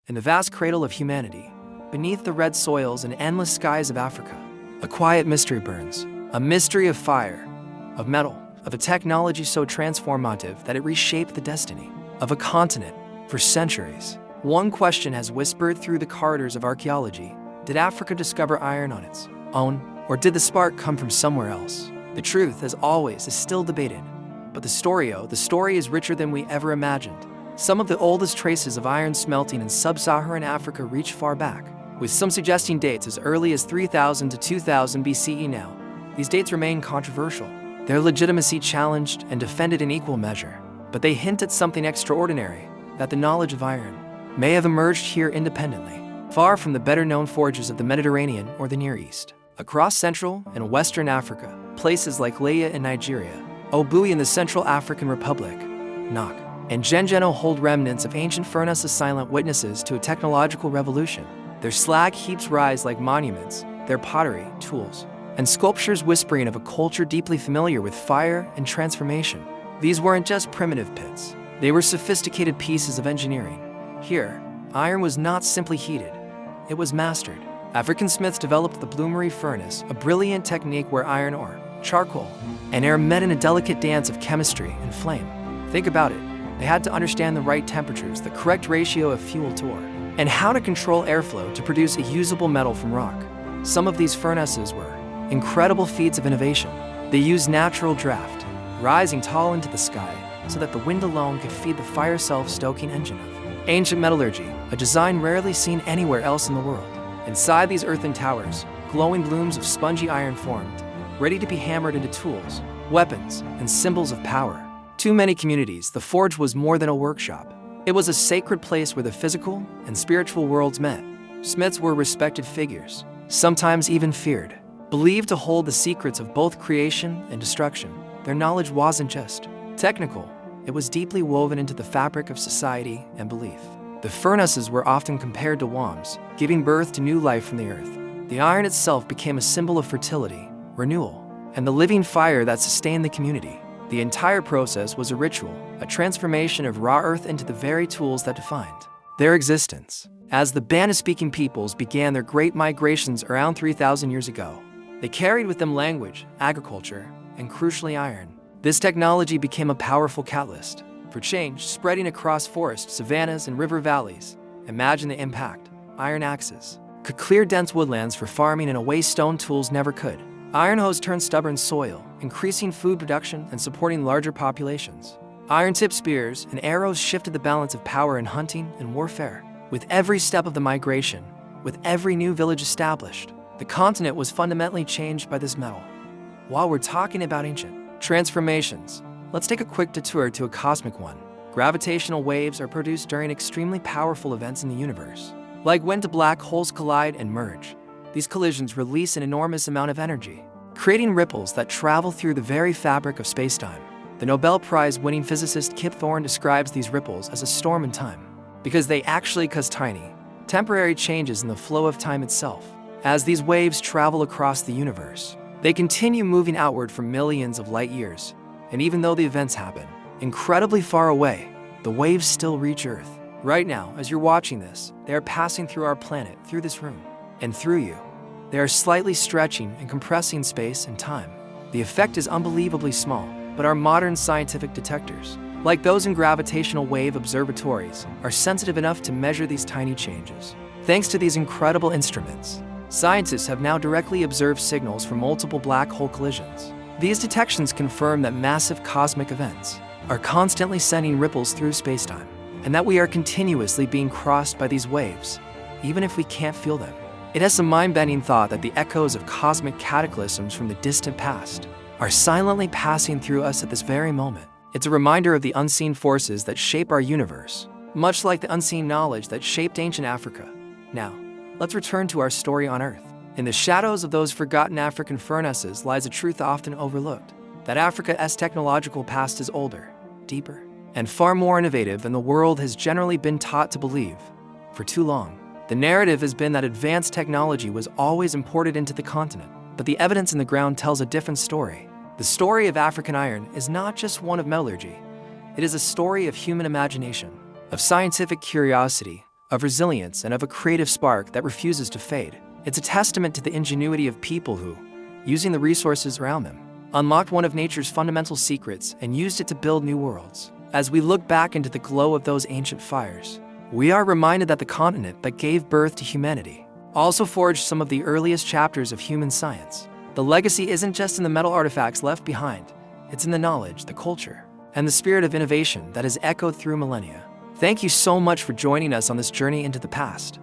In the vast cradle of humanity, beneath the red soils and endless skies of Africa, a quiet mystery burns. A mystery of fire, of metal, of a technology so transformative that it reshaped the destiny of a continent for centuries. One question has whispered through the corridors of archaeology. Did Africa discover iron on its own, or did the spark come from somewhere else? The truth, as always, is still debated. But the story is richer than we ever imagined. Some of the oldest traces of iron smelting in sub-Saharan Africa reach far back, with some suggesting dates as early as 3000 to 2000 BCE now. These dates remain controversial, their legitimacy challenged and defended in equal measure. But they hint at something extraordinary, that the knowledge of iron may have emerged here independently, far from the better-known forges of the Mediterranean or the Near East. Across Central and Western Africa, places like Leia in Nigeria, Obui in the Central African Republic, Nok, and Gengeno hold remnants of ancient furnaces, silent witnesses to a technological revolution. Their slag heaps rise like monuments, their pottery, tools, and sculptures whispering of a culture deeply familiar with fire and transformation. These weren't just primitive pits, they were sophisticated pieces of engineering. Here, iron was not simply heated, it was mastered. African smiths developed the bloomery furnace, a brilliant technique where iron ore, charcoal, and air met in a delicate dance of chemistry and flame. Think about it, they had to understand the right temperatures, the correct ratio of fuel to ore, and how to control airflow to produce a usable metal from rock. Some of these furnaces were incredible feats of innovation. They used natural draft, rising tall into the sky so that the wind alone could feed the fire self-stoking engine of ancient metallurgy, a design rarely seen anywhere else in the world. Inside these earthen towers, glowing blooms of spongy iron formed, ready to be hammered into tools, weapons, and symbols of power. To many communities, the forge was more than a workshop. It was a sacred place where the physical and spiritual worlds met. Smiths were respected figures, sometimes even feared, believed to hold the secrets of both creation and destruction. Their knowledge wasn't just technical, it was deeply woven into the fabric of society and belief. The furnaces were often compared to wombs, giving birth to new life from the earth. The iron itself became a symbol of fertility, renewal, and the living fire that sustained the community. The entire process was a ritual, a transformation of raw earth into the very tools that defined their existence. As the Bana-speaking peoples began their great migrations around 3,000 years ago, they carried with them language, agriculture, and crucially iron. This technology became a powerful catalyst for change, spreading across forests, savannas, and river valleys. Imagine the impact. Iron axes could clear dense woodlands for farming in a way stone tools never could. Iron hoes turned stubborn soil, increasing food production and supporting larger populations. Iron-tipped spears and arrows shifted the balance of power in hunting and warfare. With every step of the migration, with every new village established, the continent was fundamentally changed by this metal. While we're talking about ancient transformations, let's take a quick detour to a cosmic one. Gravitational waves are produced during extremely powerful events in the universe. Like when two black holes collide and merge, these collisions release an enormous amount of energy, creating ripples that travel through the very fabric of space-time. The Nobel Prize-winning physicist Kip Thorne describes these ripples as a storm in time, because they actually cause tiny, temporary changes in the flow of time itself. As these waves travel across the universe, they continue moving outward for millions of light years, and even though the events happen incredibly far away, the waves still reach Earth. Right now, as you're watching this, they are passing through our planet, through this room, and through you. They are slightly stretching and compressing space and time. The effect is unbelievably small, but our modern scientific detectors, like those in gravitational wave observatories, are sensitive enough to measure these tiny changes. Thanks to these incredible instruments, scientists have now directly observed signals from multiple black hole collisions. These detections confirm that massive cosmic events are constantly sending ripples through spacetime, and that we are continuously being crossed by these waves, even if we can't feel them. It has some mind-bending thought that the echoes of cosmic cataclysms from the distant past are silently passing through us at this very moment. It's a reminder of the unseen forces that shape our universe, much like the unseen knowledge that shaped ancient Africa. Now, let's return to our story on Earth. In the shadows of those forgotten African furnaces lies a truth often overlooked, that Africa's technological past is older, deeper, and far more innovative than the world has generally been taught to believe. For too long, the narrative has been that advanced technology was always imported into the continent, but the evidence in the ground tells a different story. The story of African iron is not just one of metallurgy. It is a story of human imagination, of scientific curiosity, of resilience, and of a creative spark that refuses to fade. It's a testament to the ingenuity of people who, using the resources around them, unlocked one of nature's fundamental secrets and used it to build new worlds. As we look back into the glow of those ancient fires, we are reminded that the continent that gave birth to humanity also forged some of the earliest chapters of human science. The legacy isn't just in the metal artifacts left behind, it's in the knowledge, the culture, and the spirit of innovation that has echoed through millennia. Thank you so much for joining us on this journey into the past.